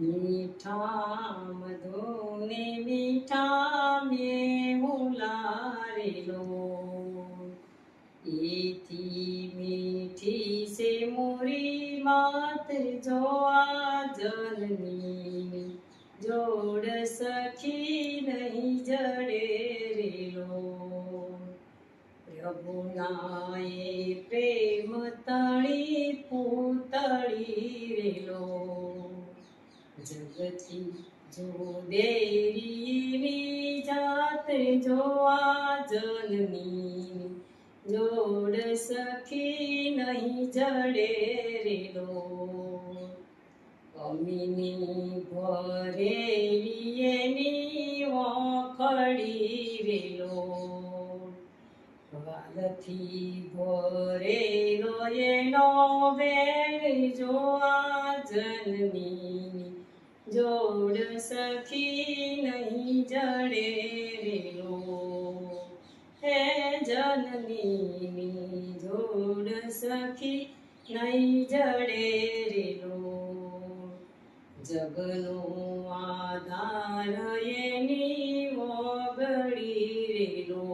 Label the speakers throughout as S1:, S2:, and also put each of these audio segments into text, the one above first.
S1: મીઠા મધુને મીઠા મેવું લારેલો, એથી મીઠી સે મોરી માત જો આ જનની, જોડ સખી નહીં જડે રેલો. પ્રભુના એ પ્રેમ તળી પૂતળી રેલો, જગતી જો દેરીની જાત જોવા જનની, જોડ સખી નહીં જડે રેલો. અમીની ભરેલી એની વખડી રેલો, વાલથી ભરેલો એનો વેણ જોવા જનની, જોડ સખી નહીં જડે રેલો. હે જનની જોડ સખી નહીં જડે રેલો. જગનો આધાર એની વગડી રેલો,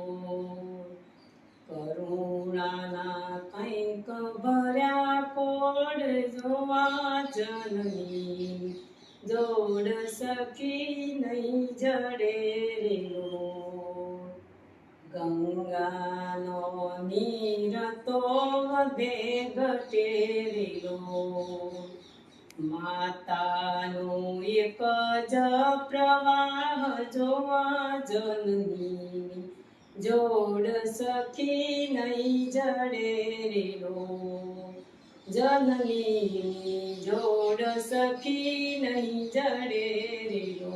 S1: કરુણાના કંઈક ભર્યા કોડ જોવા જનની, જોડ સખી નહીં જડે રેલો. ગંગાનો નીર તો વધે ઘટે રેલો, માતાનું એક જ પ્રવાહ જોવા જનની, જોડ સખી નહીં જડે રેલો. જનની જોડ સખી નહીં જડે રેલો.